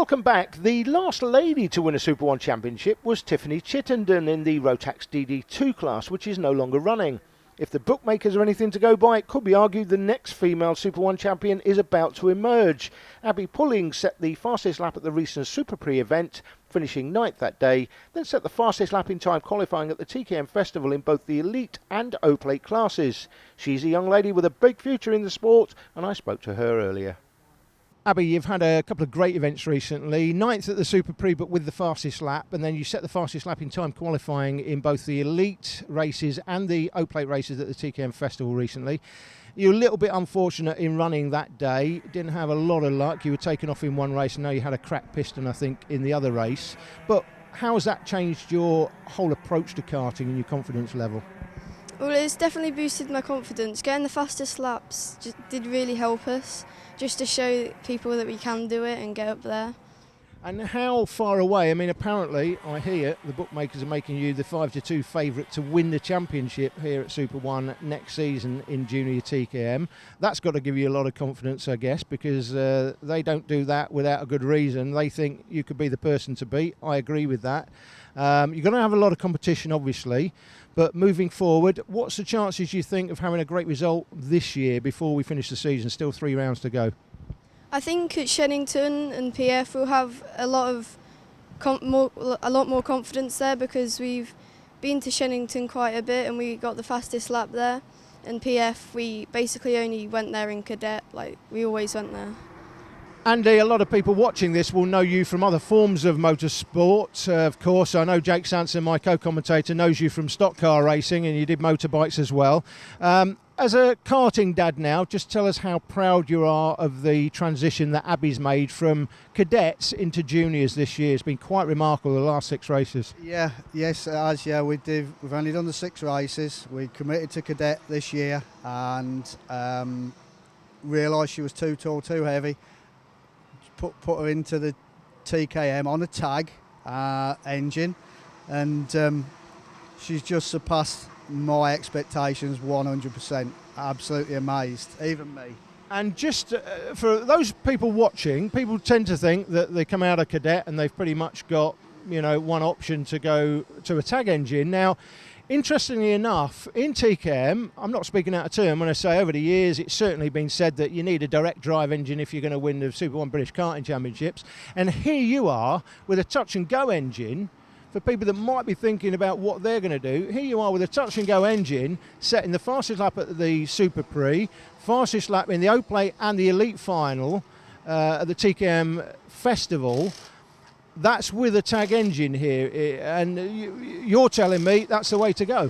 Welcome back. The last lady to win a Super 1 championship was Tiffany Chittenden in the Rotax DD2 class, which is no longer running. If the bookmakers are anything to go by, it could be argued the next female Super 1 champion is about to emerge. Abby Pulling set the fastest lap at the recent Super Prix event, finishing 9th that day, then set the fastest lap in time qualifying at the TKM Festival in both the Elite and O-Plate classes. She's a young lady with a big future in the sport, and I spoke to her earlier. Abby, you've had a couple of great events recently. 9th at the Super Prix, but with the fastest lap, and then you set the fastest lap in time qualifying in both the Elite races and the O-Plate races at the TKM Festival recently. You're a little bit unfortunate in running that day. Didn't have a lot of luck. You were taken off in one race, and now you had a cracked piston, I think, in the other race. But how has that changed your whole approach to karting and your confidence level? Well, it's definitely boosted my confidence. Getting the fastest laps did really help us, just to show people that we can do it and get up there. And how far away? I mean, apparently, I hear the bookmakers are making you the 5-2 favourite to win the championship here at Super 1 next season in Junior TKM. That's got to give you a lot of confidence, I guess, because they don't do that without a good reason. They think you could be the person to beat. I agree with that. You're going to have a lot of competition, obviously, but moving forward, what's the chances you think of having a great result this year before we finish the season? Still 3 rounds to go. I think at Shennington and PF we'll have a lot more confidence there, because we've been to Shennington quite a bit and we got the fastest lap there. And PF, we basically only went there in cadet, like we always went there. Andy, a lot of people watching this will know you from other forms of motorsport. Of course, I know Jake Sanson, my co-commentator, knows you from stock car racing, and you did motorbikes as well. As a karting dad now, just tell us how proud you are of the transition that Abby's made from cadets into juniors this year. It's been quite remarkable, the last 6 races. Yes, it has. Yeah, we've only done the 6 races. We committed to cadet this year and realised she was too tall, too heavy. Put her into the TKM on a tag engine, and she's just surpassed my expectations 100%. Absolutely amazed, even me. And just for those people watching, people tend to think that they come out of cadet and they've pretty much got, one option to go to a tag engine. Now, interestingly enough, in TKM, I'm not speaking out of turn when I say over the years, it's certainly been said that you need a direct drive engine if you're going to win the Super 1 British Karting Championships. And here you are with a touch and go engine. For people that might be thinking about what they're going to do, here you are with a touch and go engine, setting the fastest lap at the Super Prix, fastest lap in the O-Plate and the Elite final at the TKM Festival. That's with a tag engine here, and you're telling me that's the way to go.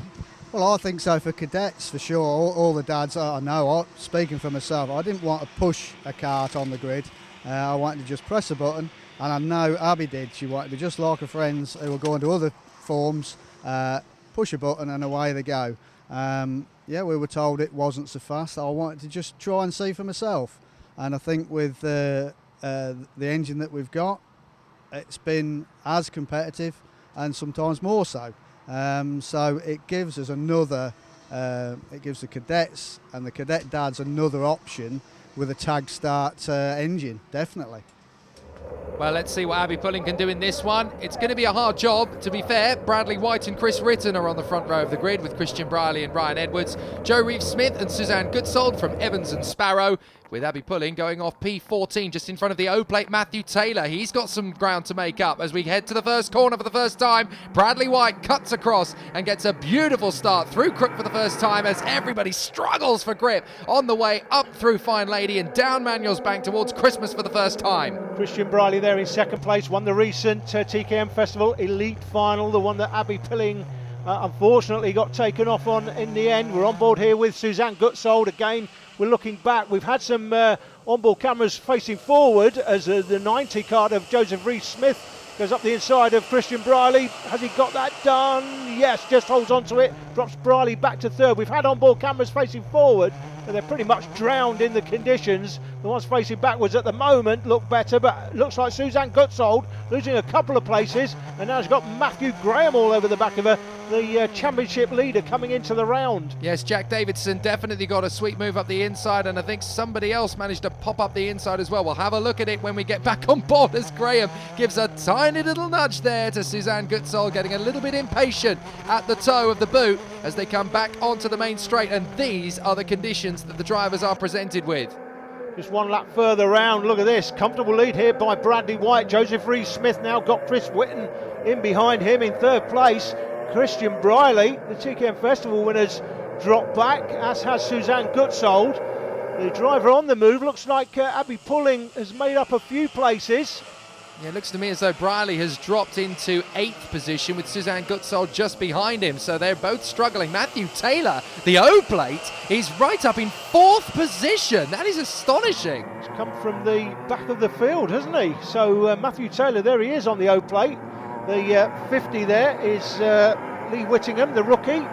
Well, I think so for cadets, for sure. All the dads I know, speaking for myself, I didn't want to push a kart on the grid. I wanted to just press a button. And I know Abby did. She wanted to, just like her friends who were going to other forms, push a button and away they go. We were told it wasn't so fast. I wanted to just try and see for myself. And I think with the engine that we've got, it's been as competitive and sometimes more so. So it gives us it gives the cadets and the cadet dads another option with a tag start engine, definitely. Well, let's see what Abby Pulling can do in this one. It's going to be a hard job, to be fair. Bradley White and Chris Ritten are on the front row of the grid with Christian Briley and Ryan Edwards. Joe Reeves-Smith and Suzanne Goodsold from Evans and Sparrow, with Abby Pulling going off P14 just in front of the O-Plate Matthew Taylor. He's got some ground to make up as we head to the first corner for the first time. Bradley White cuts across and gets a beautiful start through Crook for the first time as everybody struggles for grip on the way up through Fine Lady and down Manuel's Bank towards Christmas for the first time. Christian Briley there in second place, won the recent TKM Festival Elite final, the one that Abby Pulling unfortunately got taken off on in the end. We're on board here with Suzanne Goodsold again. We're looking back. We've had some onboard cameras facing forward as the 90 card of Joseph Reeves-Smith goes up the inside of Christian Briley. Has he got that done? Yes, just holds on to it, drops Briley back to third. We've had onboard cameras facing forward, but they're pretty much drowned in the conditions. The ones facing backwards at the moment look better, but looks like Suzanne Goodsold losing a couple of places, and now she's got Matthew Graham all over the back of her. the championship leader coming into the round. Yes, Jack Davidson definitely got a sweet move up the inside, and I think somebody else managed to pop up the inside as well. We'll have a look at it when we get back on board, as Graham gives a tiny little nudge there to Suzanne Goodsall, getting a little bit impatient at the toe of the boot as they come back onto the main straight, and these are the conditions that the drivers are presented with. Just one lap further round. Look at this. Comfortable lead here by Bradley White. Joseph Rees-Smith now got Chris Whitton in behind him in third place. Christian Briley, the TKM Festival winners, dropped back, as has Suzanne Goodsall. The driver on the move looks like Abby Pulling has made up a few places. Yeah, it looks to me as though Briley has dropped into 8th position with Suzanne Goodsall just behind him, so they're both struggling. Matthew Taylor, the O-plate, is right up in 4th position. That is astonishing. He's come from the back of the field, hasn't he? So Matthew Taylor, there he is on the O-plate. The 50 there is Lee Whittingham, the rookie.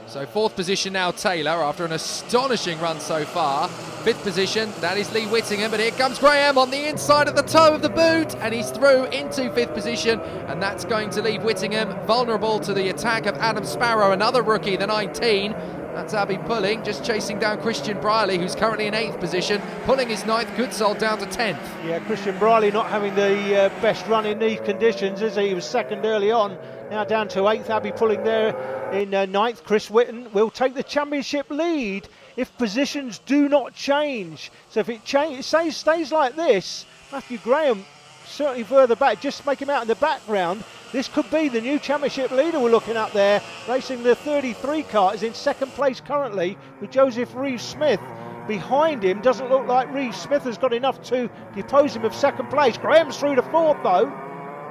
So 4th position now Taylor after an astonishing run so far. 5th position, that is Lee Whittingham, but here comes Graham on the inside at the toe of the boot, and he's through into 5th position, and that's going to leave Whittingham vulnerable to the attack of Adam Sparrow, another rookie, the 19. That's Abby Pulling, just chasing down Christian Briley, who's currently in 8th position. Pulling is 9th, Goodsall down to 10th. Yeah, Christian Briley not having the best run in these conditions, is he? He was second early on, now down to 8th. Abby Pulling there in 9th. Chris Whitton will take the championship lead if positions do not change. So if it stays like this, Matthew Graham certainly further back, just make him out in the background. This could be the new championship leader we're looking at there. Racing the 33 kart is in second place currently with Joseph Rees-Smith. Behind him, doesn't look like Rees-Smith has got enough to depose him of second place. Graham's through to 4th though.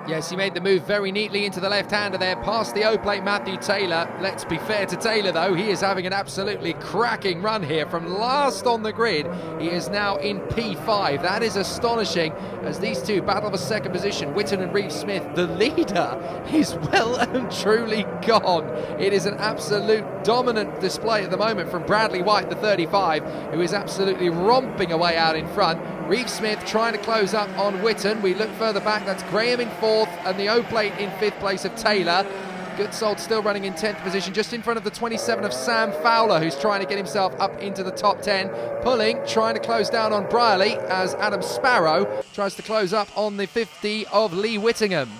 Yes, he made the move very neatly into the left-hander there, past the O-plate Matthew Taylor. Let's be fair to Taylor, though. He is having an absolutely cracking run here from last on the grid. He is now in P5. That is astonishing as these two battle for second position. Whitton and Rees-Smith, the leader, is well and truly gone. It is an absolute dominant display at the moment from Bradley White, the 35, who is absolutely romping away out in front. Rees-Smith trying to close up on Whitton. We look further back, that's Graham in 4th and the O-plate in 5th place of Taylor. Goodsall still running in 10th position, just in front of the 27 of Sam Fowler, who's trying to get himself up into the top 10. Pulling, trying to close down on Briley as Adam Sparrow tries to close up on the 50 of Lee Whittingham.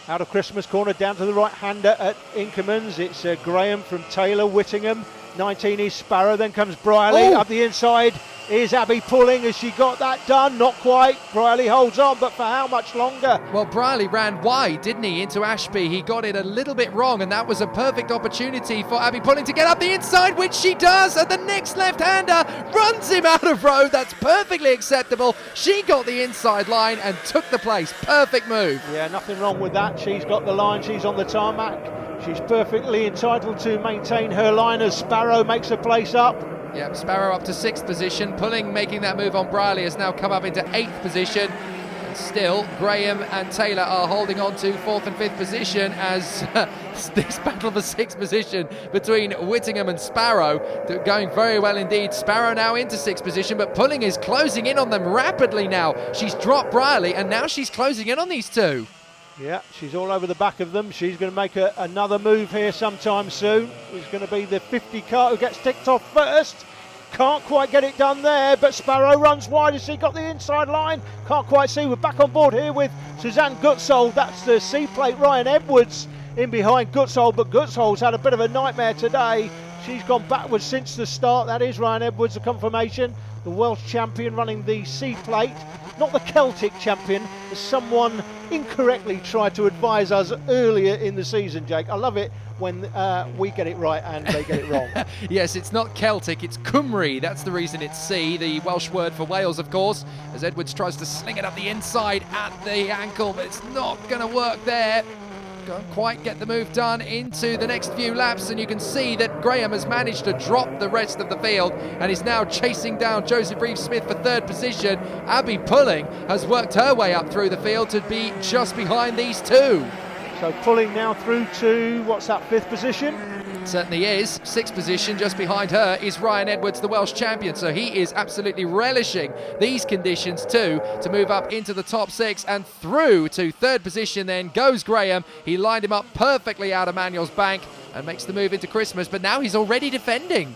Out of Christmas corner, down to the right-hander at Inkermans. It's Graham from Taylor, Whittingham. 19 is Sparrow, then comes Briley. Up the inside is Abby Pulling. Has she got that done? Not quite. Briley holds on, but for how much longer? Well, Briley ran wide, didn't he, into Ashby. He got it a little bit wrong, and that was a perfect opportunity for Abby Pulling to get up the inside, which she does, and the next left-hander runs him out of road. That's perfectly acceptable. She got the inside line and took the place. Perfect move. Yeah, nothing wrong with that. She's got the line. She's on the tarmac. She's perfectly entitled to maintain her line as Sparrow makes a place up. Yep, Sparrow up to 6th position. Pulling, making that move on Briley, has now come up into 8th position. And still, Graham and Taylor are holding on to 4th and 5th position as this battle for 6th position between Whittingham and Sparrow going very well indeed. Sparrow now into 6th position, but Pulling is closing in on them rapidly now. She's dropped Briley, and now she's closing in on these two. Yeah, she's all over the back of them. She's going to make another move here sometime soon. It's going to be the 50 kart who gets ticked off first. Can't quite get it done there, but Sparrow runs wide as she got the inside line. Can't quite see. We're back on board here with Suzanne Goodsall. That's the C-plate Ryan Edwards in behind Goodsall, but Goodsall's had a bit of a nightmare today. She's gone backwards since the start. That is Ryan Edwards, the confirmation. The Welsh champion running the C-plate. Not the Celtic champion, as someone incorrectly tried to advise us earlier in the season, Jake. I love it when we get it right and they get it wrong. Yes, it's not Celtic, it's Cymru. That's the reason it's C, the Welsh word for Wales, of course, as Edwards tries to sling it up the inside at the ankle, but it's not going to work there. Can't quite get the move done into the next few laps, and you can see that Graham has managed to drop the rest of the field and is now chasing down Joseph Rees-Smith for 3rd position. Abby Pulling has worked her way up through the field to be just behind these two. So Pulling now through to, what's that, 5th position? Certainly is. 6th position, just behind her, is Ryan Edwards, the Welsh champion. So he is absolutely relishing these conditions too, to move up into the top 6 and through to 3rd position. Then goes Graham. He lined him up perfectly out of Manuel's bank and makes the move into Christmas, but now he's already defending.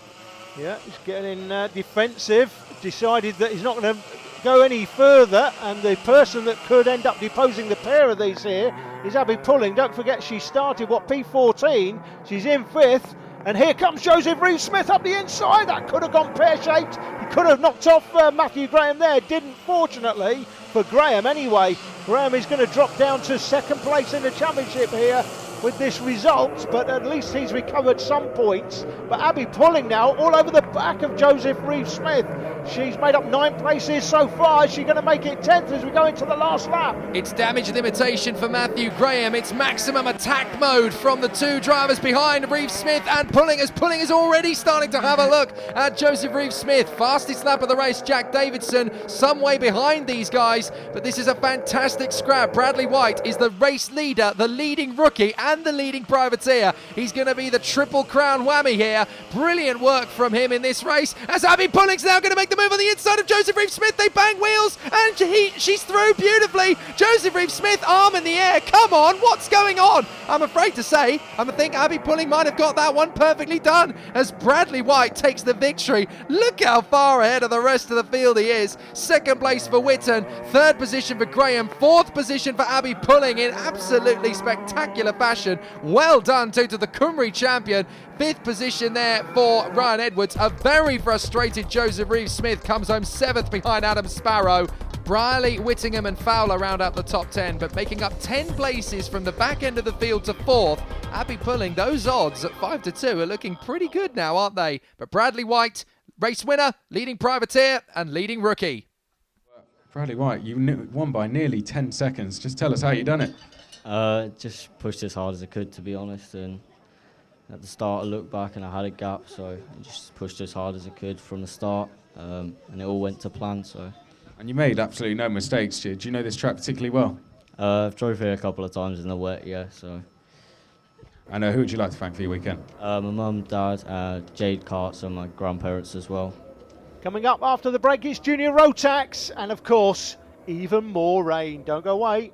Yeah, he's getting defensive, decided that he's not going to go any further, and the person that could end up deposing the pair of these here is Abby Pulling. Don't forget, she started, P14, she's in 5th, and here comes Joseph Reeve-Smith up the inside. That could have gone pear-shaped. He could have knocked off Matthew Graham there, didn't, fortunately, for Graham anyway. Graham is going to drop down to 2nd place in the championship here with this result, but at least he's recovered some points. But Abby Pulling now all over the back of Joseph Reeve-Smith. She's made up 9 places so far. Is she going to make it 10th as we go into the last lap? It's damage limitation for Matthew Graham. It's maximum attack mode from the 2 drivers behind Reeve-Smith and Pulling, as Pulling is already starting to have a look at Joseph Reeve-Smith. Fastest lap of the race, Jack Davidson, some way behind these guys, but this is a fantastic scrap. Bradley White is the race leader, the leading rookie and the leading privateer. He's going to be the triple crown whammy here. Brilliant work from him in this race, as Abby Pulling's now going to make the move on the inside of Joseph Reeve-Smith. They bang wheels and she's through beautifully. Joseph Reeve-Smith, arm in the air. Come on, what's going on? I'm afraid to say, I think Abby Pulling might have got that one perfectly done, as Bradley White takes the victory. Look how far ahead of the rest of the field he is. 2nd place for Whilton, 3rd position for Graham, 4th position for Abby Pulling in absolutely spectacular fashion. Well done too to the Cymru champion. 5th position there for Ryan Edwards. A very frustrated Joseph Reeve-Smith comes home 7th behind Adam Sparrow. Briley, Whittingham and Fowler round out the top 10, but making up 10 places from the back end of the field to 4th. Abby Pulling, those odds at 5-2 are looking pretty good now, aren't they? But Bradley White, race winner, leading privateer and leading rookie. Bradley White, you won by nearly 10 seconds. Just tell us how you done it. Just pushed as hard as I could, to be honest, and at the start I looked back and I had a gap, so I just pushed as hard as I could from the start, and it all went to plan. So. And you made absolutely no mistakes, do you know this track particularly well? I've drove here a couple of times in the wet, yeah, so. And who would you like to thank for your weekend? My mum, dad, Jade Karts and my grandparents as well. Coming up after the break, it's Junior Rotax, and of course, even more rain. Don't go away.